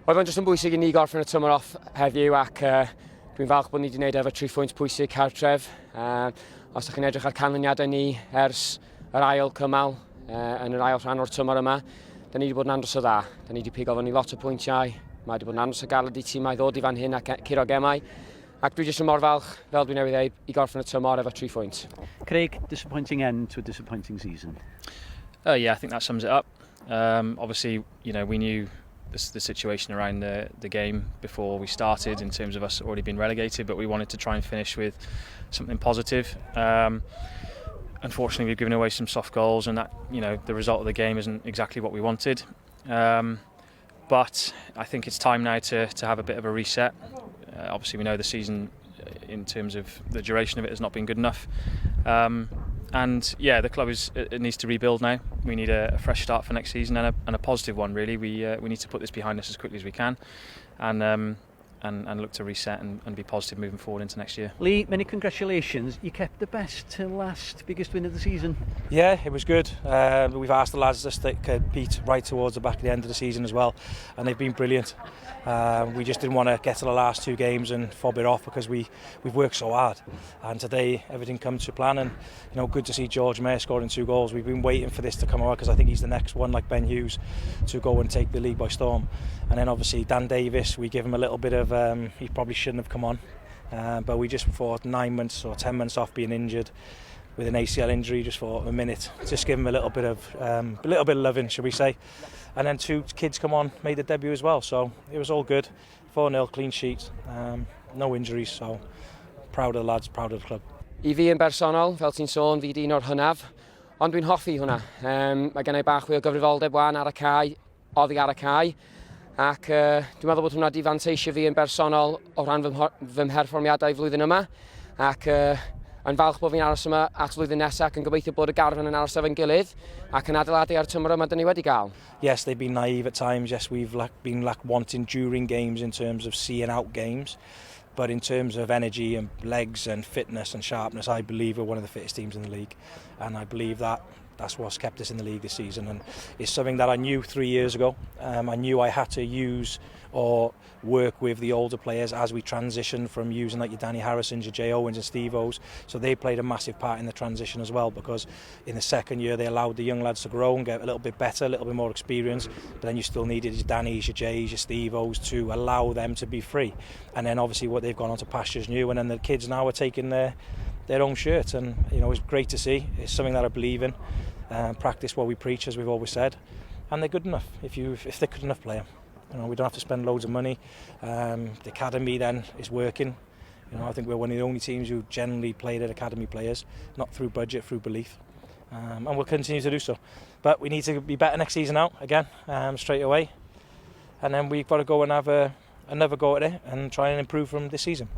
Oedd o'n jyst yn bwysig i ni gorffen y tymor off heddiw ac dwi'n falch bod ni wedi gwneud efo 3 phwynt pwysig cartref. Os ydych chi'n edrych ar canlyniadau ni ers yr ail cymal yn yr ail rhan o'r tymor yma, da ni wedi bod yn andros o dda. Da ni wedi pigo fyny lot o pwyntiau, mae wedi bod yn andros o galed i tîmau ddod i fan hyn ac curo gemau. Ac dwi jyst yn mor falch, fel dwi'n newydd dweud, i gorffen y tymor efo 3 phwynt. Craig, disappointing end to a disappointing season. Yeah, I think that sums it up. Obviously, we knew the situation around the game before we started in terms of us already being relegated, but we wanted to try and finish with something positive. Unfortunately, we've given away some soft goals, and that the result of the game isn't exactly what we wanted. But I think it's time now to have a bit of a reset. Obviously, we know the season, in terms of the duration of it, has not been good enough. And yeah, the club it needs to rebuild now. We need a fresh start for next season and a positive one, really. We need to put this behind us as quickly as we can, and look to reset and be positive moving forward into next year. Lee, many congratulations. You kept the best till last, biggest win of the season. Yeah, it was good. We've asked the lads to stick Pete right towards the back of the end of the season as well, and they've been brilliant. We just didn't want to get to the last 2 games and fob it off because we've worked so hard, and today everything comes to plan. And good to see George Mayer scoring 2 goals. We've been waiting for this to come out because I think he's the next one, like Ben Hughes, to go and take the league by storm. And then obviously Dan Davis, we give him a little bit of he probably shouldn't have come on, but we just thought 9 months or 10 months off being injured with an ACL injury, just for a minute, just give him a little bit of loving, shall we say. And then 2 kids come on, made the debut as well, so it was all good. 4-0, clean sheet, no injuries, so proud of the lads, proud of the club. I fi yn bersonol, fel ti'n sôn, fi di un o'r hynaf, ond dwi'n hoffi hwnna. Mae gennau bach fwy o gyfrifoldeb wan ar y cae, oddi ar y cae, ac dwi'n meddwl bod hwnna di fanteisio fi yn bersonol o ran fy mherfformiadau flwyddyn yma, ac yn falch bod fi'n aros yma at flwyddyn nesaf ac yn gobeithio bod y garfan yn aros efo'n gilydd ac yn adeiladu ar tymor yma dyn ni wedi gael. Yes, they've been naive at times. Yes, we've been wanting during games in terms of seeing out games. But in terms of energy and legs and fitness and sharpness, I believe we're one of the fittest teams in the league. And I believe that's what's kept us in the league this season. And it's something that I knew 3 years ago. I knew I had to use or work with the older players as we transition from using like your Danny Harrisons, your Jay Owens and Steve O's. So they played a massive part in the transition as well, because in the second year they allowed the young lads to grow and get a little bit better, a little bit more experience, but then you still needed your Dannys, your Jays, your Steve O's to allow them to be free. And then obviously what they've gone on to pastures new, and then the kids now are taking their own shirt, and it's great to see. It's something that I believe in. Practice what we preach, as we've always said, and they're good enough. If they're good enough, play them. We don't have to spend loads of money. The academy then is working. I think we're one of the only teams who generally play their academy players, not through budget, through belief, and we'll continue to do so. But we need to be better next season out again, straight away, and then we've got to go and have another go at it and try and improve from this season.